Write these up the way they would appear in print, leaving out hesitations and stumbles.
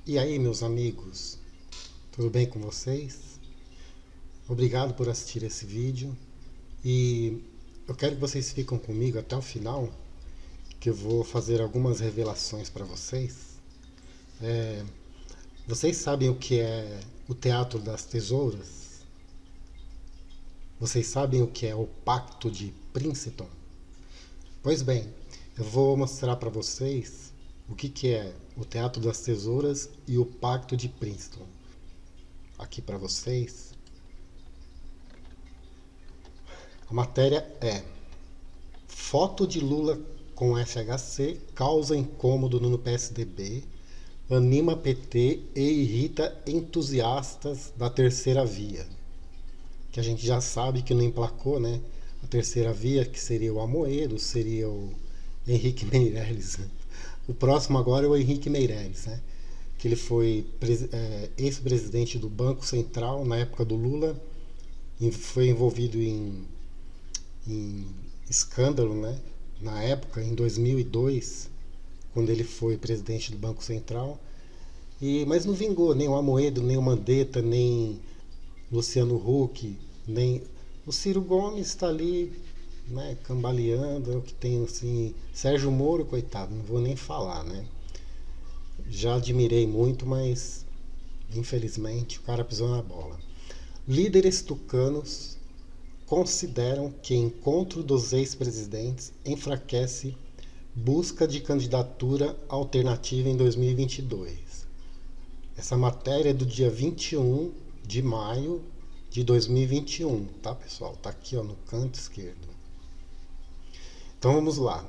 E aí, meus amigos, tudo bem com vocês? Obrigado por assistir esse vídeo e eu quero que vocês fiquem comigo até o final, que eu vou fazer algumas revelações para vocês. Vocês sabem o que é o Teatro das Tesouras? Vocês sabem o que é o Pacto de Princeton? Pois bem, eu vou mostrar para vocês o que é o Teatro das Tesouras e o Pacto de Princeton. Aqui para vocês. A matéria é: foto de Lula com FHC causa incômodo no PSDB, anima PT e irrita entusiastas da terceira via. Que a gente já sabe que não emplacou, né? A terceira via, que seria o Amoedo, seria o Henrique Meirelles. O próximo agora é o Henrique Meirelles, né? Que ele foi ex-presidente do Banco Central na época do Lula, e foi envolvido em escândalo, né? Na época, em 2002, quando ele foi presidente do Banco Central, mas não vingou nem o Amoedo, nem o Mandetta, nem Luciano Huck, nem o Ciro Gomes está ali, né, cambaleando, é o que tem assim. Sérgio Moro, coitado, não vou nem falar, né? Já admirei muito, mas infelizmente o cara pisou na bola. Líderes tucanos consideram que encontro dos ex-presidentes enfraquece busca de candidatura alternativa em 2022. Essa matéria é do dia 21 de maio de 2021, tá, pessoal? Tá aqui, ó, no canto esquerdo. Então vamos lá.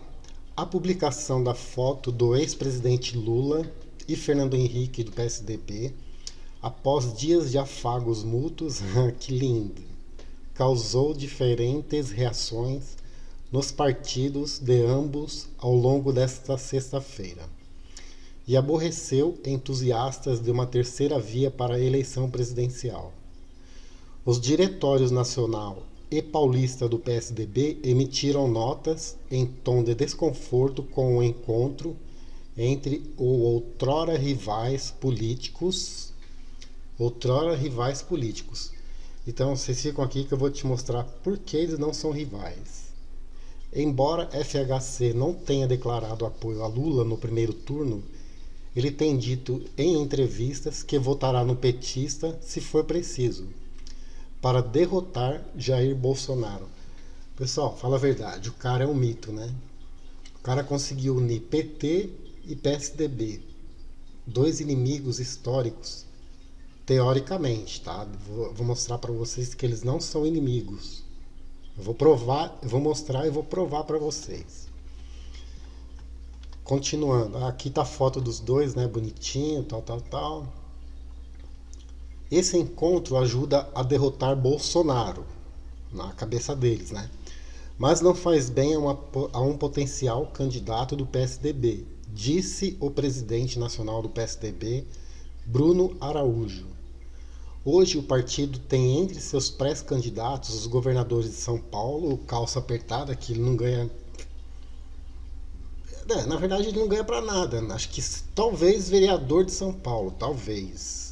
A publicação da foto do ex-presidente Lula e Fernando Henrique do PSDB, após dias de afagos mútuos, que lindo, causou diferentes reações nos partidos de ambos ao longo desta sexta-feira e aborreceu entusiastas de uma terceira via para a eleição presidencial. Os diretórios nacional e paulista do PSDB emitiram notas em tom de desconforto com o encontro entre os outrora rivais políticos. Então vocês ficam aqui que eu vou te mostrar por que eles não são rivais. Embora FHC não tenha declarado apoio a Lula no primeiro turno, ele tem dito em entrevistas que votará no petista se for preciso, para derrotar Jair Bolsonaro. Pessoal, fala a verdade, o cara é um mito, né? O cara conseguiu unir PT e PSDB, dois inimigos históricos, teoricamente, tá? Vou mostrar para vocês que eles não são inimigos. Eu vou mostrar e vou provar para vocês. Continuando, aqui tá a foto dos dois, né? Bonitinho, tal. Esse encontro ajuda a derrotar Bolsonaro, na cabeça deles, né? Mas não faz bem a um potencial candidato do PSDB, disse o presidente nacional do PSDB, Bruno Araújo. Hoje o partido tem entre seus pré-candidatos os governadores de São Paulo, o calça apertada, que ele não ganha. Na verdade ele não ganha para nada. Acho que talvez vereador de São Paulo, talvez.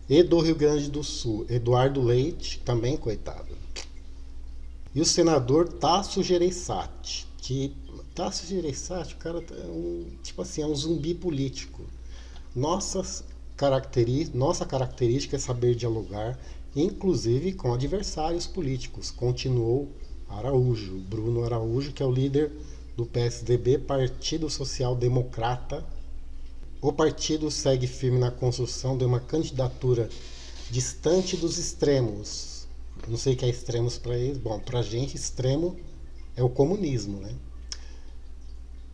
E do Rio Grande do Sul, Eduardo Leite, também coitado. E o senador Tasso Gereissati, o cara é um zumbi político. Nossa característica é saber dialogar, inclusive com adversários políticos, continuou Bruno Araújo, que é o líder do PSDB, Partido Social Democrata. O partido segue firme na construção de uma candidatura distante dos extremos. Não sei o que é extremos para eles. Bom, para a gente, extremo é o comunismo, né?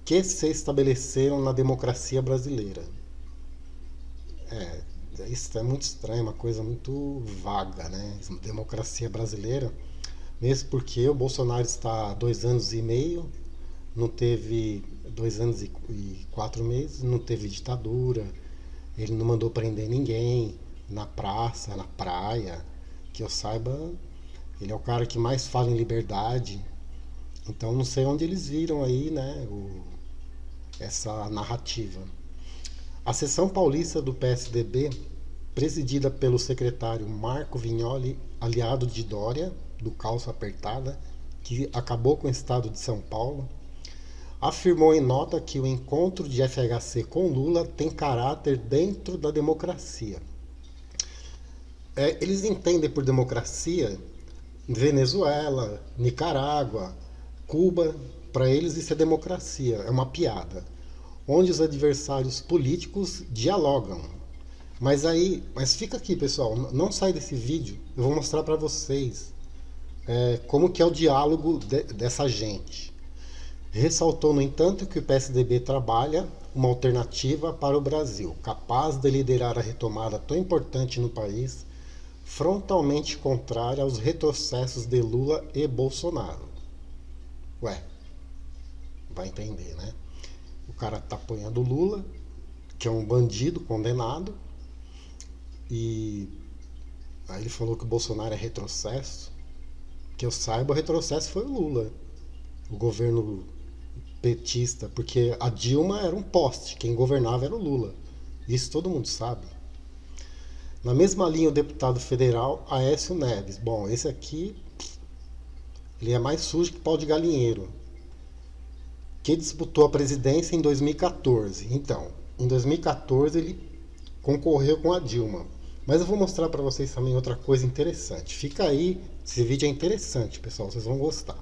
Que se estabeleceram na democracia brasileira. Isso é muito estranho, uma coisa muito vaga, né? Democracia brasileira, mesmo porque o Bolsonaro está há 2 anos e meio, não teve 2 anos e 4 meses, não teve ditadura, ele não mandou prender ninguém na praça, na praia, que eu saiba, ele é o cara que mais fala em liberdade. Então não sei onde eles viram aí, né, essa narrativa. A seção paulista do PSDB, presidida pelo secretário Marco Vignoli, aliado de Dória, do calça apertada, que acabou com o estado de São Paulo, afirmou em nota que o encontro de FHC com Lula tem caráter dentro da democracia. Eles entendem por democracia Venezuela, Nicarágua, Cuba. Para eles isso é democracia, é uma piada, onde os adversários políticos dialogam. Mas fica aqui, pessoal, não sai desse vídeo, eu vou mostrar para vocês como que é o diálogo dessa gente. Ressaltou, no entanto, que o PSDB trabalha uma alternativa para o Brasil, capaz de liderar a retomada tão importante no país, frontalmente contrária aos retrocessos de Lula e Bolsonaro. Ué, vai entender, né? O cara tá apoiando o Lula, que é um bandido condenado, e aí ele falou que o Bolsonaro é retrocesso. Que eu saiba, o retrocesso foi o Lula, o governo petista, porque a Dilma era um poste, quem governava era o Lula. Isso todo mundo sabe. Na mesma linha, o deputado federal Aécio Neves. Bom, esse aqui, ele é mais sujo que pau de galinheiro, que disputou a presidência em 2014. Então, em 2014 ele concorreu com a Dilma. Mas eu vou mostrar para vocês também outra coisa interessante. Fica aí, esse vídeo é interessante, pessoal, vocês vão gostar.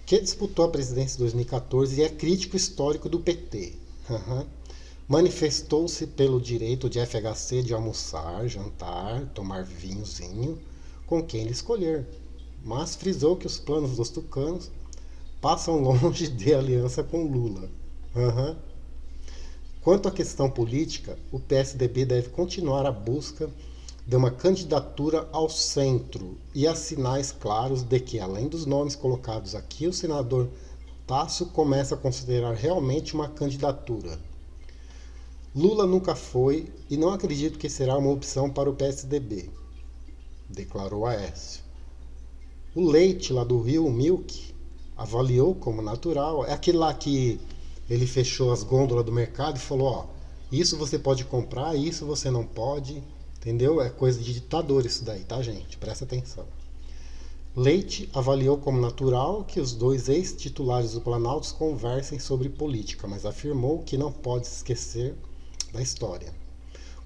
Que disputou a presidência em 2014 e é crítico histórico do PT. Manifestou-se pelo direito de FHC de almoçar, jantar, tomar vinhozinho com quem ele escolher, mas frisou que os planos dos tucanos passam longe de aliança com Lula. Quanto à questão política, o PSDB deve continuar a busca de uma candidatura ao centro e há sinais claros de que, além dos nomes colocados aqui, o senador Tasso começa a considerar realmente uma candidatura. Lula nunca foi e não acredito que será uma opção para o PSDB, declarou Aécio. O Leite, lá do Rio, o Milk, avaliou como natural. É aquele lá que ele fechou as gôndolas do mercado e falou, ó, isso você pode comprar, isso você não pode. Entendeu? É coisa de ditador isso daí, tá, gente? Presta atenção. Leite avaliou como natural que os dois ex-titulares do Planalto conversem sobre política, mas afirmou que não pode se esquecer da história.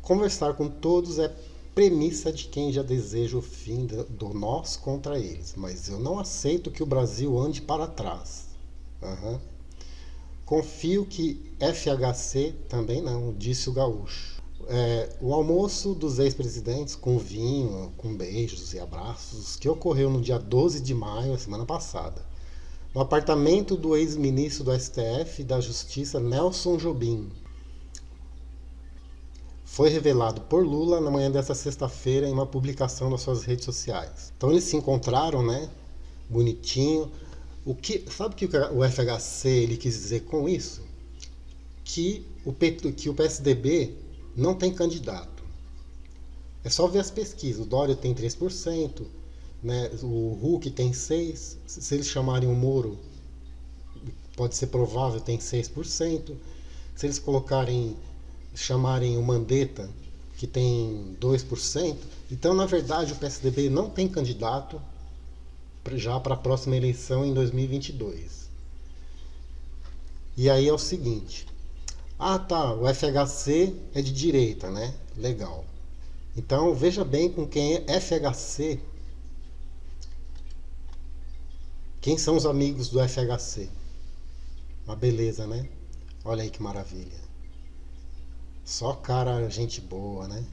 Conversar com todos é premissa de quem já deseja o fim do nós contra eles, mas eu não aceito que o Brasil ande para trás. Confio que FHC também não, disse o gaúcho. O almoço dos ex-presidentes com vinho, com beijos e abraços, que ocorreu no dia 12 de maio, semana passada, no apartamento do ex-ministro do STF e da Justiça, Nelson Jobim, foi revelado por Lula na manhã desta sexta-feira em uma publicação nas suas redes sociais. Então eles se encontraram, né? Bonitinho. Sabe o que o FHC ele quis dizer com isso? Que o PSDB não tem candidato. É só ver as pesquisas. O Dória tem 3%, né? O Huck tem 6%. Se eles chamarem o Moro, pode ser provável, tem 6%. Se eles chamarem o Mandetta, que tem 2%. Então, na verdade, o PSDB não tem candidato já para a próxima eleição em 2022. E aí é o seguinte... Ah, tá, o FHC é de direita, né? Legal. Então, veja bem com quem é FHC. Quem são os amigos do FHC? Uma beleza, né? Olha aí que maravilha. Só cara, gente boa, né?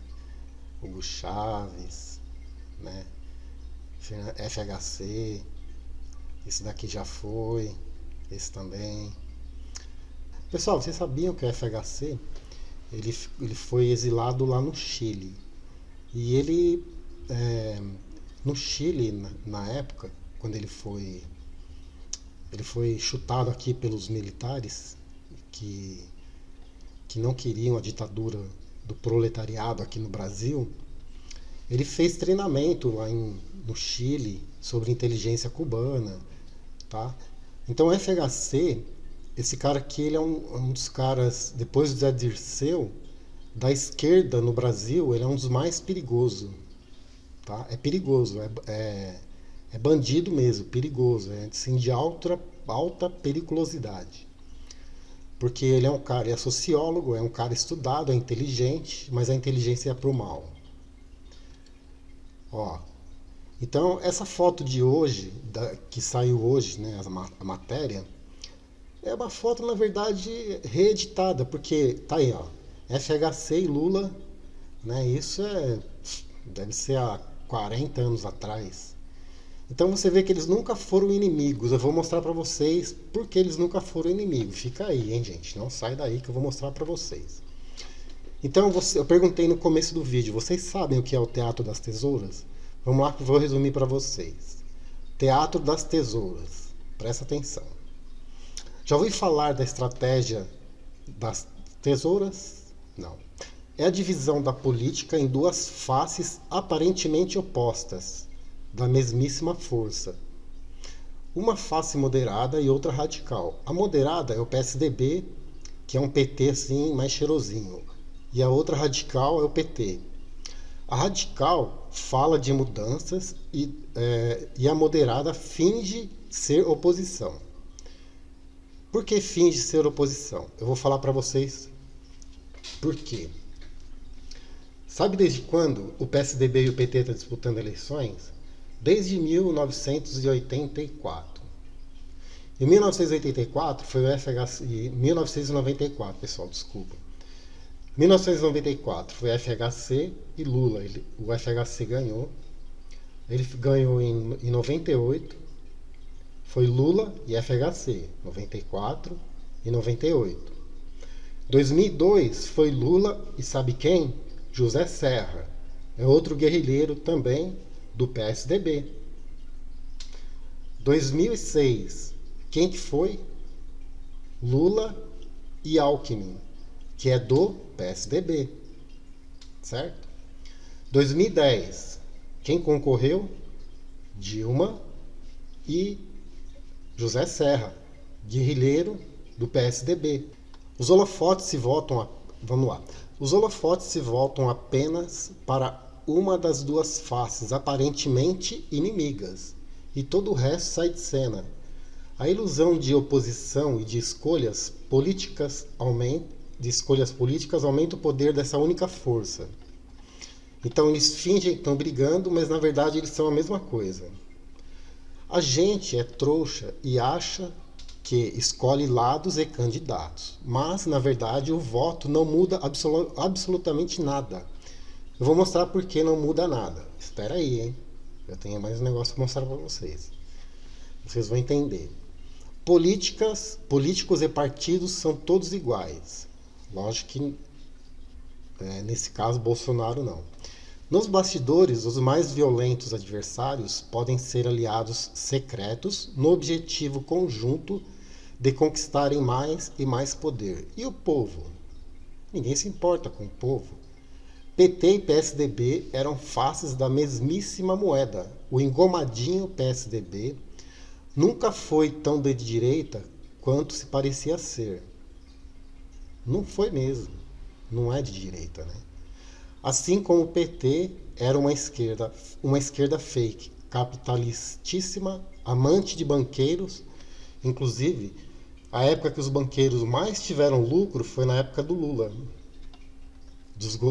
Hugo Chávez, né? FHC. Esse daqui já foi. Esse também. Pessoal, vocês sabiam que o FHC ele foi exilado lá no Chile? E ele, no Chile, na época, quando ele foi chutado aqui pelos militares que não queriam a ditadura do proletariado aqui no Brasil, ele fez treinamento lá no Chile sobre inteligência cubana, tá? Então o FHC... Esse cara aqui, ele é um dos caras, depois do Zé Dirceu, da esquerda no Brasil, ele é um dos mais perigosos. Tá? É perigoso, é bandido mesmo, perigoso, é assim, de alta periculosidade. Porque ele é um cara, é sociólogo, é um cara estudado, é inteligente, mas a inteligência é pro mal. Ó, então essa foto de hoje, que saiu hoje, né, a matéria, é uma foto, na verdade, reeditada, porque tá aí, ó, FHC e Lula, né, isso deve ser há 40 anos atrás. Então você vê que eles nunca foram inimigos. Eu vou mostrar pra vocês porque eles nunca foram inimigos. Fica aí, hein, gente? Não sai daí que eu vou mostrar pra vocês. Então eu perguntei no começo do vídeo, vocês sabem o que é o Teatro das Tesouras? Vamos lá que eu vou resumir pra vocês. Teatro das Tesouras. Presta atenção. Já ouvi falar da estratégia das tesouras? Não. É a divisão da política em duas faces aparentemente opostas, da mesmíssima força. Uma face moderada e outra radical. A moderada é o PSDB, que é um PT assim mais cheirosinho, e a outra radical é o PT. A radical fala de mudanças e a moderada finge ser oposição. Por que finge ser oposição? Eu vou falar para vocês por quê. Sabe desde quando o PSDB e o PT estão disputando eleições? Desde 1984. Em 1984 foi o FHC. 1994, pessoal, desculpa. 1994 foi FHC e Lula. O FHC ganhou. Ele ganhou em 98. Foi Lula e FHC. 94 e 98. 2002 foi Lula e sabe quem? José Serra. É outro guerrilheiro também do PSDB. 2006, quem que foi? Lula e Alckmin, que é do PSDB, certo? 2010, quem concorreu? Dilma e José Serra, guerrilheiro do PSDB. Os holofotes se voltam vamos lá. Os holofotes se voltam apenas para uma das duas faces aparentemente inimigas, e todo o resto sai de cena. A ilusão de oposição e de escolhas políticas aumenta o poder dessa única força. Então eles fingem que estão brigando, mas na verdade eles são a mesma coisa. A gente é trouxa e acha que escolhe lados e candidatos, mas na verdade o voto não muda absolutamente nada. Eu vou mostrar por que não muda nada. Espera aí, hein? Eu tenho mais um negócio para mostrar para vocês. Vocês vão entender. Políticos e partidos são todos iguais. Lógico que, nesse caso, Bolsonaro não. Nos bastidores, os mais violentos adversários podem ser aliados secretos no objetivo conjunto de conquistarem mais e mais poder. E o povo? Ninguém se importa com o povo. PT e PSDB eram faces da mesmíssima moeda. O engomadinho PSDB nunca foi tão de direita quanto se parecia ser. Não foi mesmo. Não é de direita, né? Assim como o PT era uma esquerda fake, capitalistíssima, amante de banqueiros. Inclusive, a época que os banqueiros mais tiveram lucro foi na época do Lula.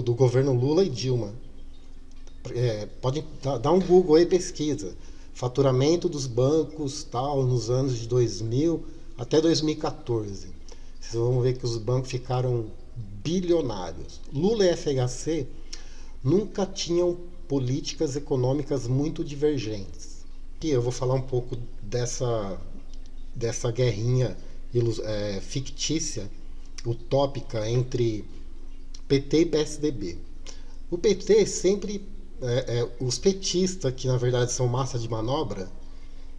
Do governo Lula e Dilma. Pode dar um Google aí, pesquisa. Faturamento dos bancos tal, nos anos de 2000 até 2014. Vocês vão ver que os bancos ficaram bilionários. Lula e FHC nunca tinham políticas econômicas muito divergentes. E eu vou falar um pouco dessa guerrinha fictícia, utópica entre PT e PSDB. O PT sempre, os petistas, que na verdade são massa de manobra,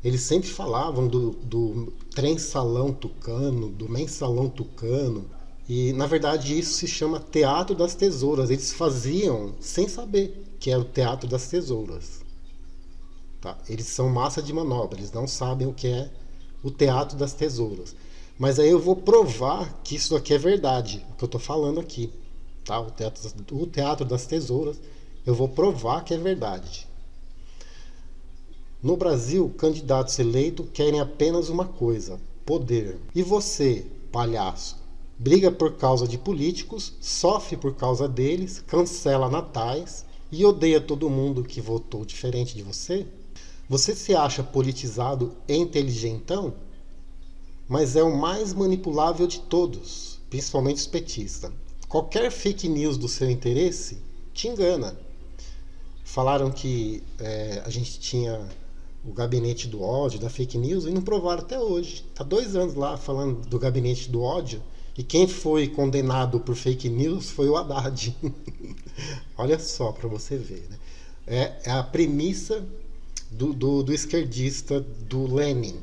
eles sempre falavam do trem-salão tucano, do mensalão tucano, e na verdade isso se chama Teatro das Tesouras. Eles faziam sem saber que era o Teatro das Tesouras. Tá? Eles são massa de manobra, eles não sabem o que é o Teatro das Tesouras. Mas aí eu vou provar que isso aqui é verdade, o que eu estou falando aqui. tá? O Teatro das Tesouras, eu vou provar que é verdade. No Brasil, candidatos eleitos querem apenas uma coisa: poder. E você, palhaço, briga por causa de políticos, sofre por causa deles, cancela natais e odeia todo mundo que votou diferente de você? Você se acha politizado e inteligentão? Mas é o mais manipulável de todos, principalmente os petistas. Qualquer fake news do seu interesse te engana. Falaram que a gente tinha o gabinete do ódio, da fake news, e não provaram até hoje. Está 2 anos lá falando do gabinete do ódio, e quem foi condenado por fake news foi o Haddad. Olha só, para você ver. Né? É a premissa do esquerdista, do Lenin.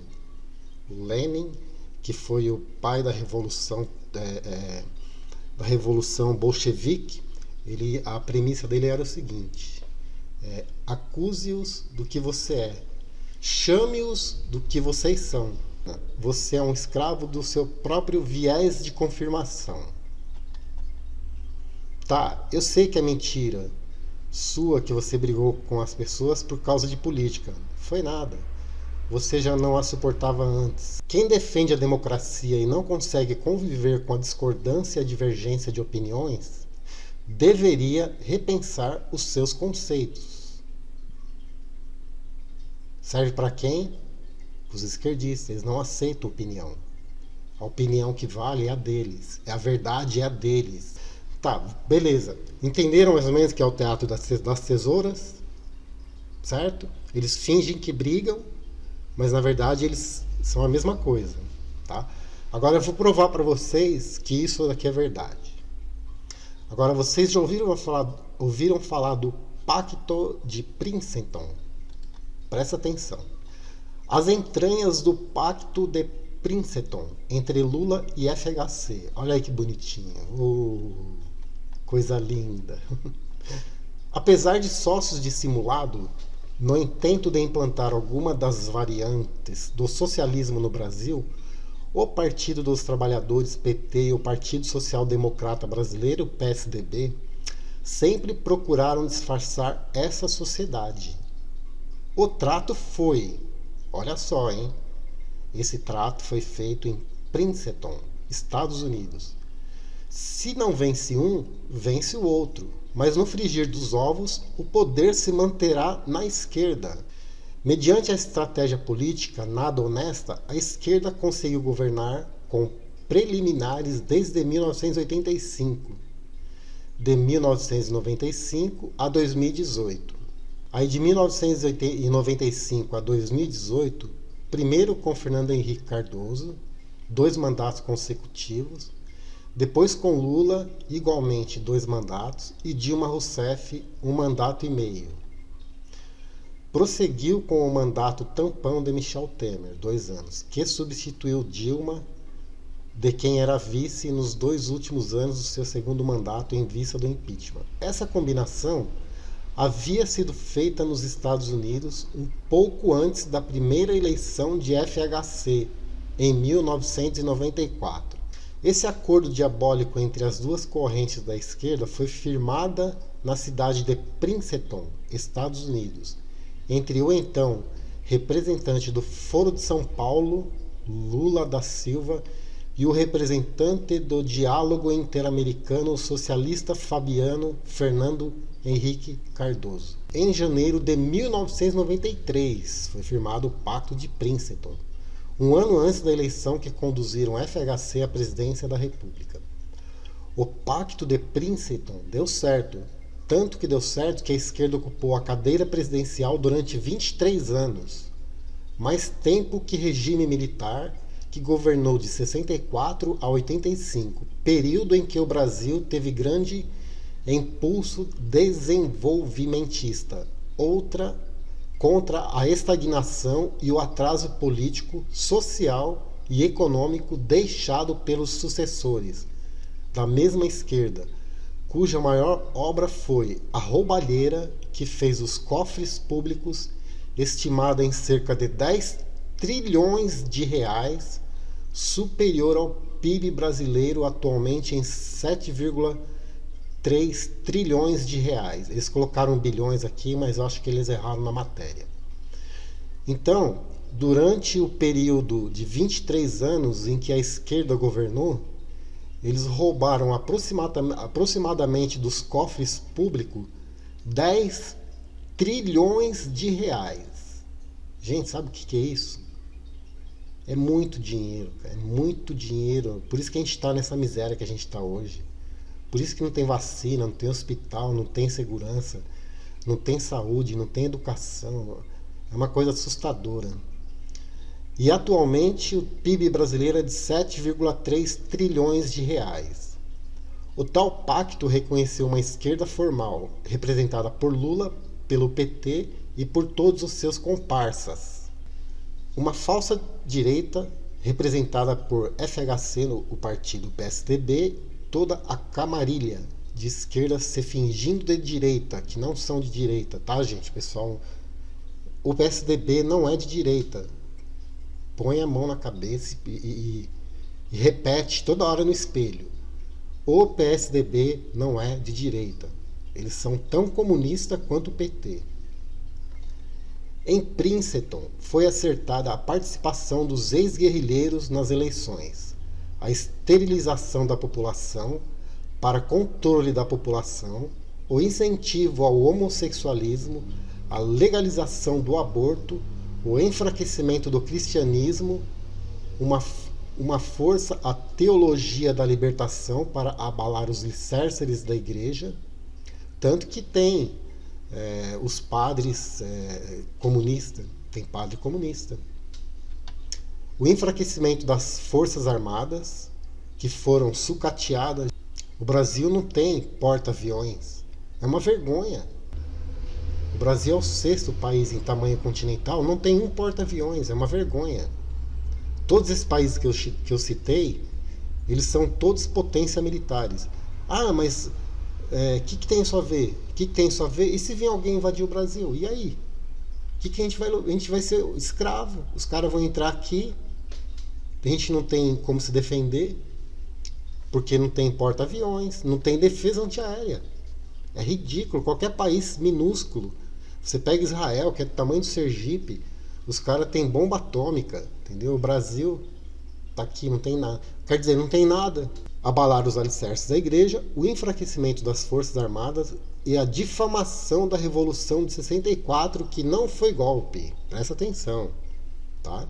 O Lenin, que foi o pai da revolução bolchevique, a premissa dele era o seguinte: acuse-os do que você é, chame-os do que vocês são. Você é um escravo do seu próprio viés de confirmação. Tá, eu sei que é mentira sua que você brigou com as pessoas por causa de política. Foi nada. Você já não a suportava antes. Quem defende a democracia e não consegue conviver com a discordância e a divergência de opiniões deveria repensar os seus conceitos. Serve para quem? Os esquerdistas. Eles não aceitam opinião. A opinião que vale é a deles. A verdade é a deles. Tá, beleza. Entenderam mais ou menos que é o Teatro das Tesouras? Certo? Eles fingem que brigam, mas na verdade eles são a mesma coisa. Tá? Agora eu vou provar para vocês que isso daqui é verdade. Agora, vocês já ouviram falar do Pacto de Princeton? Presta atenção. As entranhas do Pacto de Princeton entre Lula e FHC. Olha aí que bonitinho. Coisa linda. Apesar de sócios dissimulados, no intento de implantar alguma das variantes do socialismo no Brasil, o Partido dos Trabalhadores, PT, e o Partido Social Democrata Brasileiro, PSDB, sempre procuraram disfarçar essa sociedade. O trato foi, olha só, hein? Esse trato foi feito em Princeton, Estados Unidos. Se não vence um, vence o outro. Mas no frigir dos ovos, o poder se manterá na esquerda. Mediante a estratégia política nada honesta, a esquerda conseguiu governar com preliminares desde 1985. De 1995 a 2018. Aí de 1995 a 2018, primeiro com Fernando Henrique Cardoso, 2 mandatos consecutivos, depois com Lula, igualmente 2 mandatos, e Dilma Rousseff, 1 mandato e meio. Prosseguiu com o mandato tampão de Michel Temer, 2 anos, que substituiu Dilma, de quem era vice nos 2 últimos anos do seu segundo mandato em vista do impeachment. Essa combinação havia sido feita nos Estados Unidos um pouco antes da primeira eleição de FHC, em 1994. Esse acordo diabólico entre as 2 correntes da esquerda foi firmada na cidade de Princeton, Estados Unidos, entre o então representante do Foro de São Paulo, Lula da Silva, e o representante do Diálogo Interamericano socialista fabiano, Fernando Henrique Cardoso. Em janeiro de 1993 foi firmado o Pacto de Princeton, um ano antes da eleição que conduziram FHC à presidência da República. O Pacto de Princeton deu certo, tanto que deu certo que a esquerda ocupou a cadeira presidencial durante 23 anos, mais tempo que regime militar, que governou de 64 a 85, período em que o Brasil teve grande impulso desenvolvimentista, outra contra a estagnação e o atraso político, social e econômico deixado pelos sucessores da mesma esquerda, cuja maior obra foi a roubalheira que fez os cofres públicos, estimada em cerca de 10 trilhões de reais, superior ao PIB brasileiro atualmente em 7,3 trilhões de reais. Eles colocaram bilhões aqui, mas eu acho que eles erraram na matéria. Então, durante o período de 23 anos em que a esquerda governou, eles roubaram aproximadamente dos cofres públicos 10 trilhões de reais. Gente, sabe o que é isso? É muito dinheiro, cara, é muito dinheiro. Por isso que a gente está nessa miséria que a gente está hoje. Por isso que não tem vacina, não tem hospital, não tem segurança, não tem saúde, não tem educação. É uma coisa assustadora. E atualmente o PIB brasileiro é de 7,3 trilhões de reais. O tal pacto reconheceu uma esquerda formal, representada por Lula, pelo PT e por todos os seus comparsas. Uma falsa direita, representada por FHC, o partido PSDB, toda a camarilha de esquerda se fingindo de direita, que não são de direita, tá, gente? Pessoal, o PSDB não é de direita. Põe a mão na cabeça e repete toda hora no espelho. O PSDB não é de direita. Eles são tão comunistas quanto o PT. Em Princeton foi acertada a participação dos ex-guerrilheiros nas eleições, a esterilização da população para controle da população, o incentivo ao homossexualismo, a legalização do aborto, o enfraquecimento do cristianismo, uma força à teologia da libertação para abalar os alicerces da igreja, tanto que tem os padres comunistas, tem padre comunista. O enfraquecimento das forças armadas, que foram sucateadas. O Brasil não tem porta-aviões, é uma vergonha. O Brasil é o 6º país em tamanho continental, não tem um porta-aviões, é uma vergonha. Todos esses países que eu citei, eles são todos potências militares. Ah, mas que tem isso a ver? Que tem isso a ver? E se vir alguém invadir o Brasil? E aí? Que a gente vai ser escravo? Os caras vão entrar aqui, a gente não tem como se defender, porque não tem porta-aviões, não tem defesa antiaérea. É ridículo. Qualquer país minúsculo, você pega Israel, que é do tamanho do Sergipe, os caras têm bomba atômica, entendeu? O Brasil tá aqui, não tem nada. Quer dizer, não tem nada. Abalar os alicerces da igreja, o enfraquecimento das forças armadas e a difamação da Revolução de 64, que não foi golpe. Presta atenção, tá?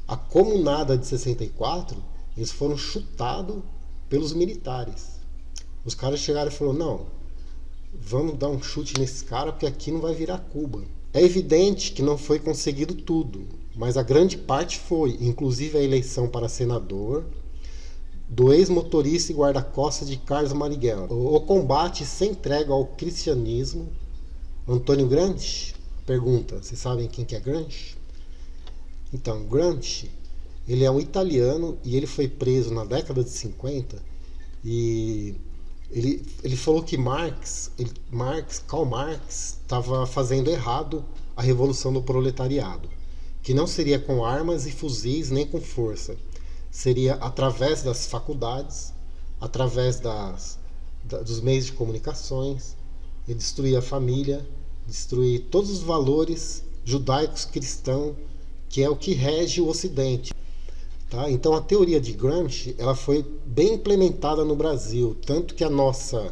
A comunada de 64, eles foram chutados pelos militares. Os caras chegaram e falaram, não, vamos dar um chute nesse cara, porque aqui não vai virar Cuba. É evidente que não foi conseguido tudo, mas a grande parte foi, inclusive a eleição para senador do ex-motorista e guarda-costas de Carlos Marighella. O combate sem trégua ao cristianismo. Antônio Gramsci pergunta, vocês sabem quem que é Gramsci? Então, Gramsci, ele é um italiano e ele foi preso na década de 50 e ele falou que Karl Marx estava fazendo errado a revolução do proletariado, que não seria com armas e fuzis nem com força, seria através das faculdades, através dos meios de comunicações, e destruir a família, destruir todos os valores judaicos cristãos, que é o que rege o Ocidente. Tá? Então a teoria de Gramsci ela foi bem implementada no Brasil, tanto que a nossa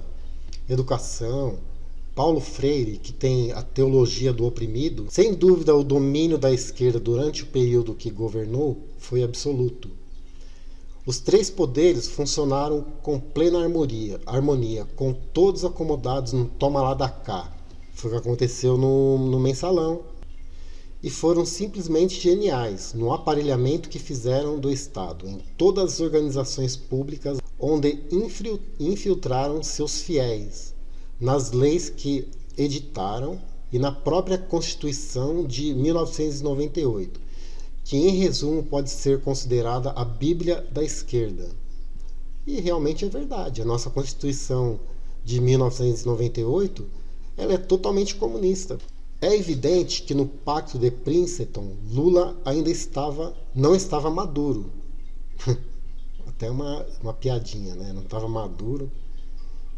educação, Paulo Freire, que tem a teologia do oprimido, sem dúvida o domínio da esquerda durante o período que governou foi absoluto. Os 3 poderes funcionaram com plena harmonia, com todos acomodados no toma lá da cá. Foi o que aconteceu no Mensalão. E foram simplesmente geniais no aparelhamento que fizeram do Estado em todas as organizações públicas onde infiltraram seus fiéis, nas leis que editaram e na própria Constituição de 1998, que em resumo pode ser considerada a Bíblia da esquerda. E realmente é verdade, a nossa Constituição de 1998 ela é totalmente comunista. É evidente que no Pacto de Princeton, Lula ainda não estava maduro. Até uma piadinha, né? Não estava maduro.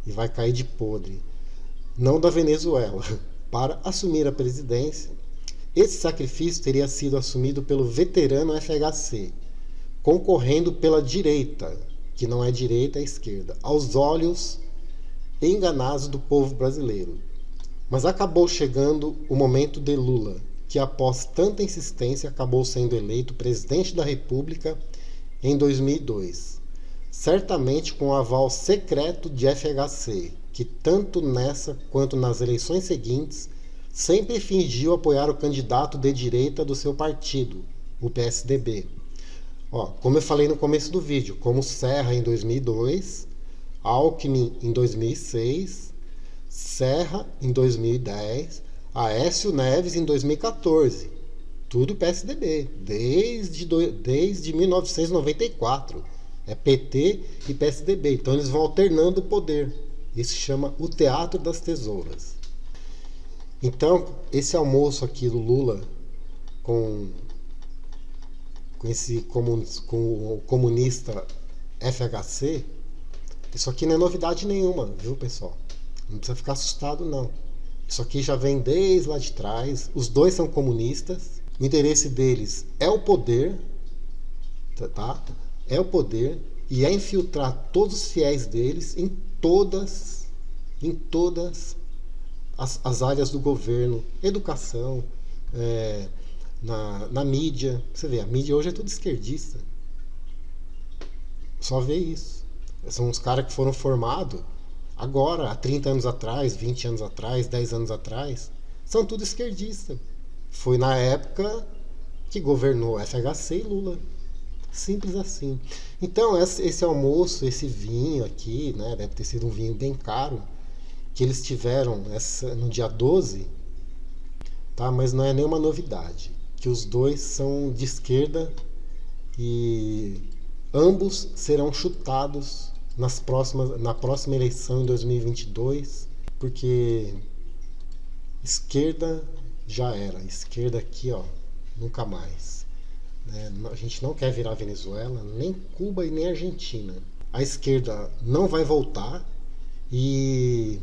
e vai cair de podre, não da Venezuela, para assumir a presidência. Esse sacrifício teria sido assumido pelo veterano FHC, concorrendo pela direita, que não é direita, é esquerda, aos olhos enganados do povo brasileiro. Mas acabou chegando o momento de Lula, que após tanta insistência acabou sendo eleito presidente da República em 2002, certamente com o aval secreto de FHC, que tanto nessa quanto nas eleições seguintes sempre fingiu apoiar o candidato de direita do seu partido, o PSDB. Como eu falei no começo do vídeo, como Serra em 2002, Alckmin em 2006, Serra em 2010, Aécio Neves em 2014. Tudo PSDB, desde 1994. É PT e PSDB. Então eles vão alternando o poder. Isso se chama o Teatro das Tesouras. Então, esse almoço aqui do Lula com o comunista FHC, isso aqui não é novidade nenhuma, viu, pessoal? Não precisa ficar assustado, não. Isso aqui já vem desde lá de trás. Os dois são comunistas. O interesse deles é o poder, tá? É o poder e é infiltrar todos os fiéis deles em todas as áreas do governo, educação, na mídia. Você vê, a mídia hoje é tudo esquerdista. Só vê isso. São os caras que foram formados agora, há 30 anos atrás, 20 anos atrás, 10 anos atrás. São tudo esquerdistas. Foi na época que governou FHC e Lula. Simples assim. Então, esse almoço, esse vinho aqui, né, deve ter sido um vinho bem caro, que eles tiveram no dia 12, tá? Mas não é nenhuma novidade. Que os dois são de esquerda e ambos serão chutados na próxima eleição em 2022, porque esquerda já era. Esquerda aqui, nunca mais. A gente não quer virar Venezuela, nem Cuba e nem Argentina. A esquerda não vai voltar. E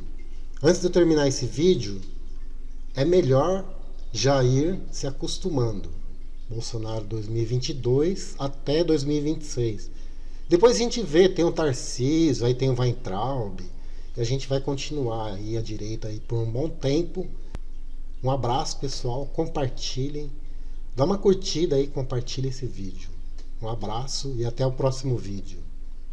antes de eu terminar esse vídeo, é melhor já ir se acostumando. Bolsonaro 2022 até 2026. Depois a gente vê, tem o Tarcísio, aí tem o Weintraub, e a gente vai continuar aí à direita aí por um bom tempo. Um abraço, pessoal, compartilhem, dá uma curtida aí, compartilhem esse vídeo. Um abraço e até o próximo vídeo.